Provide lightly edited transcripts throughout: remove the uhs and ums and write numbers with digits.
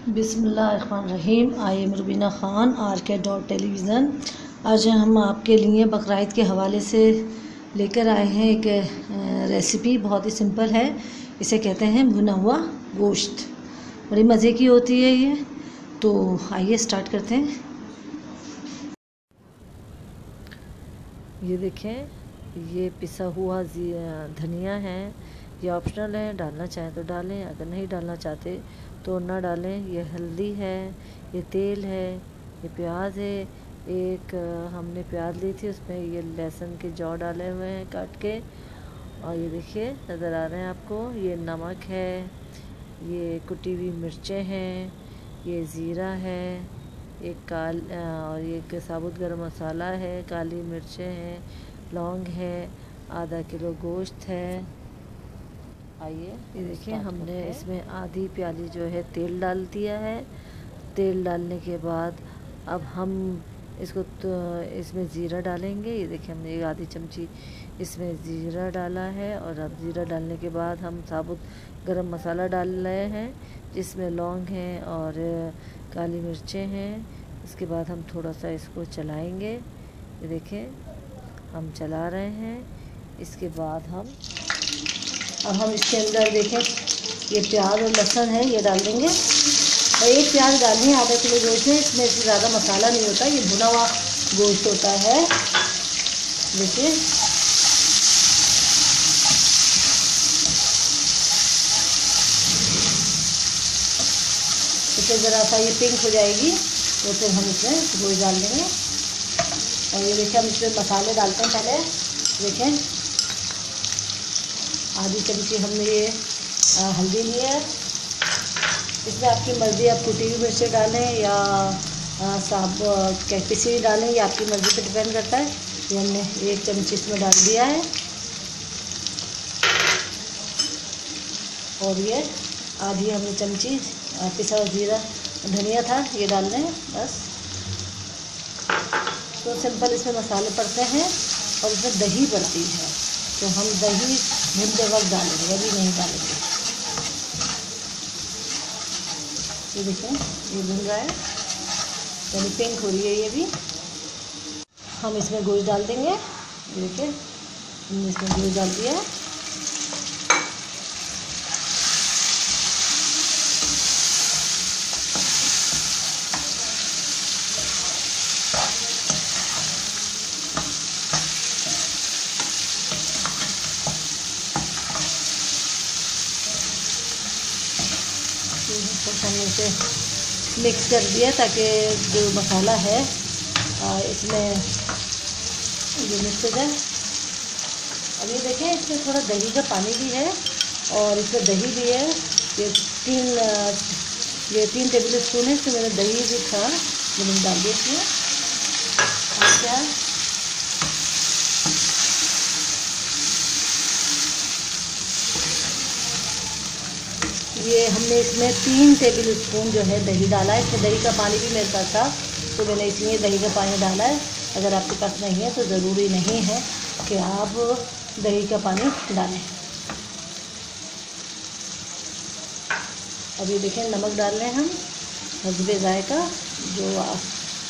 बिस्मिल्लाहिर्रहमानिर्रहीम। I am Rubina Khan, RK.टेलीविज़न। आज हम आपके लिए बकरीद के हवाले से लेकर आए हैं एक रेसिपी। बहुत ही सिंपल है। इसे कहते हैं भुना हुआ गोश्त। बड़ी मज़े की होती है ये। तो आइए स्टार्ट करते हैं। ये देखें, ये पिसा हुआ धनिया है। ये ऑप्शनल है, डालना चाहें तो डालें, अगर नहीं डालना चाहते तो ना डालें। ये हल्दी है, ये तेल है, ये प्याज है। एक हमने प्याज ली थी, उसमें ये लहसुन के जौ डाले हुए हैं काट के। और ये देखिए नज़र आ रहे हैं आपको, ये नमक है, ये कुटी हुई मिर्चें हैं, ये ज़ीरा है, एक और एक साबुत गरम मसाला है, काली मिर्चें हैं, लौंग है, आधा किलो गोश्त है। आइए ये देखिए, हमने इसमें आधी प्याली जो है तेल डाल दिया है। तेल डालने के बाद अब हम इसको तो इसमें ज़ीरा डालेंगे। ये देखिए, हमने एक आधी चमची इसमें ज़ीरा डाला है। और अब ज़ीरा डालने के बाद हम साबुत गरम मसाला डाल रहे हैं, जिसमें लौंग हैं और काली मिर्चें हैं। इसके बाद हम थोड़ा सा इसको चलाएंगे। ये देखें, हम चला रहे हैं। इसके बाद अब हम इसके अंदर देखें, ये प्याज और लहसुन है, ये डाल देंगे। और एक प्याज डालनी है आधा किलो गोश्त में। इसमें ज़्यादा मसाला नहीं होता, ये भुना हुआ गोश्त होता है। देखिए, इसे ज़रा सा ये पिंक हो जाएगी तो फिर हम इसमें गोश्त डाल देंगे। और ये देखिए, हम इसमें मसाले डालते हैं पहले। देखें, आधी चमची हमने ये हल्दी ली है। इसमें आपकी मर्ज़ी, आप कुटी हुई मिर्चें डालें या पिसी डालें, ये आपकी मर्ज़ी पे डिपेंड करता है। ये हमने एक चमची इसमें डाल दिया है। और ये आधी हमने चमची पिसा हुआ ज़ीरा धनिया था, ये डाल दें बस। तो सिंपल इसमें मसाले पड़ते हैं और इसमें दही पड़ती है, तो हम दही भूनते वक्त डालेंगे, अभी नहीं डालेंगे। ये देखें, ये भून रहा है, यानी पिंक हो रही है ये भी। हम इसमें गोश्त डाल देंगे। ये देखिए, हमने इसमें गोश्त डाल दिया है। हमने इसे मिक्स कर दिया ताकि जो मसाला है इसमें ये मिक्स हो जाए। अब ये देखें, इसमें थोड़ा दही का पानी भी है और इसमें दही भी है। ये 3 टेबल स्पून है। इसमें मेरा दही भी था, मैंने डाल दिया इसमें। और क्या, ये हमने इसमें 3 टेबल स्पून जो है दही डाला है। इसमें दही का पानी भी मेरे पास था, तो मैंने इसलिए दही का पानी डाला है। अगर आपके पास नहीं है तो ज़रूरी नहीं है कि आप दही का पानी डालें। अब ये देखें, नमक डाल रहे हैं हम हस्बे ज़ायका, जो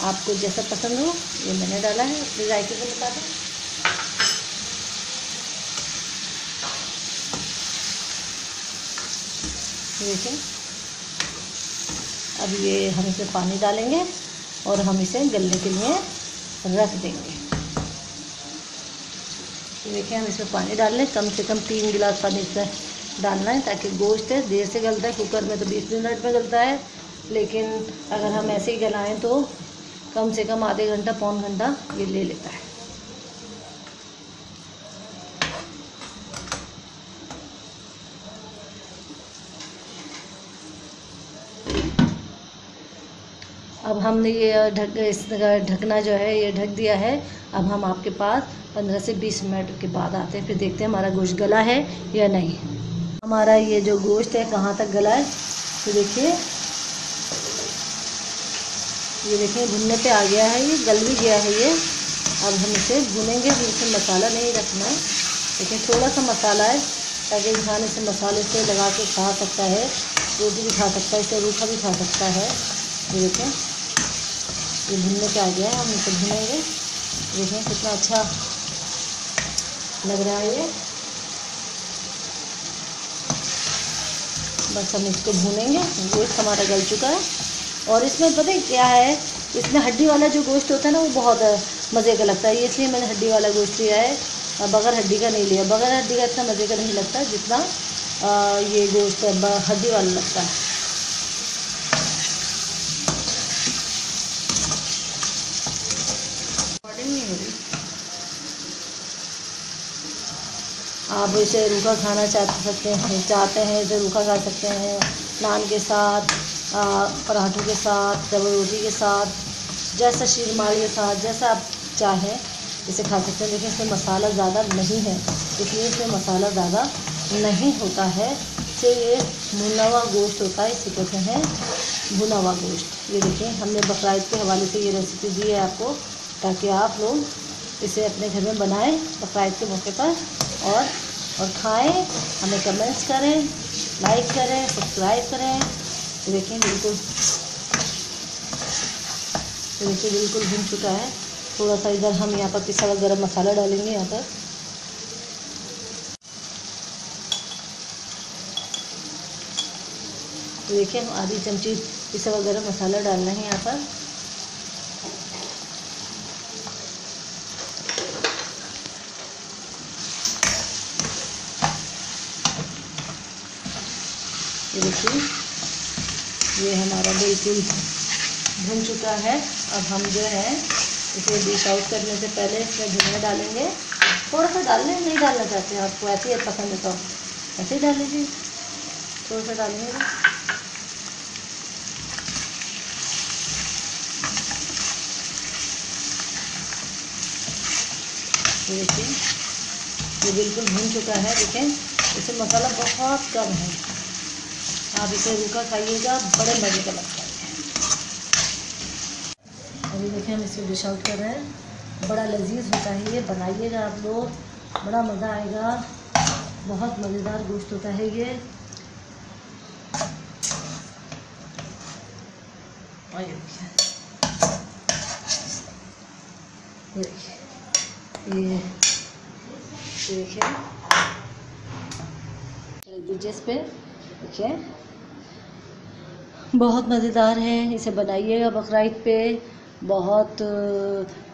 आपको जैसा पसंद हो। ये मैंने डाला है अपने जायके के मुताबिक। देखें, अब ये हम इसमें पानी डालेंगे और हम इसे गलने के लिए रख देंगे। देखिए, हम इसमें पानी डाल लें, कम से कम 3 गिलास पानी इसमें डालना है, ताकि गोश्त है देर से गलता है। कुकर में तो 20 मिनट में गलता है, लेकिन अगर हम ऐसे ही गलाएं तो कम से कम आधे घंटा पौन घंटा ये ले लेता है। अब हमने ये ढकना जो है ये ढक दिया है। अब हम आपके पास 15 से 20 मिनट के बाद आते हैं, फिर देखते हैं हमारा गोश्त गला है या नहीं। हमारा ये जो गोश्त है कहाँ तक गला है, तो देखिए, ये देखिए भुनने पे आ गया है, ये गल भी गया है ये। अब हम इसे भुनेंगे, हम इसमें मसाला नहीं रखना है। देखिए, थोड़ा सा मसाला है ताकि इंसान इसे मसाले से लगा के खा सकता है। रोटी भी खा सकता है, इसे रूखा भी खा सकता है। ये देखें, ये भुनने पे आ गया है, हम इसे भुनेंगे। देखें कितना अच्छा लग रहा है ये। बस हम इसको भूनेंगे। गोश्त हमारा गल चुका है और इसमें पता है क्या है, इसमें हड्डी वाला जो गोश्त होता है ना वो बहुत मज़े का लगता है, इसलिए मैंने हड्डी वाला गोश्त लिया है, बगैर हड्डी का नहीं लिया। बगैर हड्डी का इतना मज़े का नहीं लगता जितना ये गोश्त हड्डी वाला लगता है। आप इसे रूखा खाना चाहते हैं इसे रूखा खा सकते हैं, नान के साथ, पराठों के साथ, डबल रोटी के साथ, जैसा शीरमाल के साथ, जैसा आप चाहें इसे खा सकते हैं। लेकिन इसमें मसाला ज़्यादा नहीं है, इसलिए इसमें मसाला ज़्यादा नहीं होता है। से ये भुना हुआ गोश्त होता है, इसे कहते हैं भुना हुआ गोश्त। ये देखिए, हमने बकरा ईद के हवाले से ये रेसिपी दी है आपको, ताकि आप लोग इसे अपने घर में बनाएं बकरा ईद के मौके पर और खाएं। हमें कमेंट्स करें, लाइक करें, सब्सक्राइब करें। तो देखिए बिल्कुल भुन चुका है। थोड़ा सा इधर हम यहाँ पर पिसा हुआ गरम मसाला डालेंगे यहाँ पर। तो देखिए, हम आधी चमची पिसा हुआ गरम मसाला डालना है यहाँ पर। देखिए, ये हमारा बिल्कुल भुन चुका है। अब हम जो है इसे डिश आउट करने से पहले इसमें धनिया डालेंगे। थोड़ा सा डाल लें, नहीं डालना चाहते हैं आपको ऐसे ही पसंद है तो ऐसे ही डाल लीजिए, थोड़ा सा डालेंगे। देखिए, ये बिल्कुल भुन चुका है। देखें, इसमें मसाला बहुत कम है, आप इसे रूखा खाइएगा, बड़े मज़े का लगता है। अभी देखिए, हम इसे डिश आउट कर रहे हैं। बड़ा लजीज होता है ये, बनाइएगा आप लोग, बड़ा मज़ा आएगा। बहुत मज़ेदार गोश्त होता है ये। और ये देखिए, जिस पे देखिए बहुत मज़ेदार है। इसे बनाइएगा बकरा ईद पे, बहुत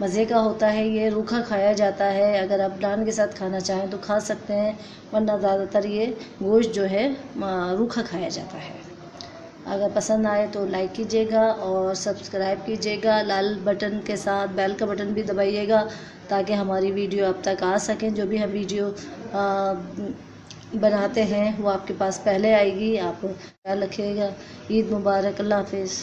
मज़े का होता है ये। रूखा खाया जाता है, अगर आप नान के साथ खाना चाहें तो खा सकते हैं, वरना ज़्यादातर ये गोश्त जो है रूखा खाया जाता है। अगर पसंद आए तो लाइक कीजिएगा और सब्सक्राइब कीजिएगा। लाल बटन के साथ बेल का बटन भी दबाइएगा, ताकि हमारी वीडियो आप तक आ सकें। जो भी हम वीडियो बनाते हैं वो आपके पास पहले आएगी। आप ख्याल रखिएगा। ईद मुबारक, अल्लाह हाफिज़।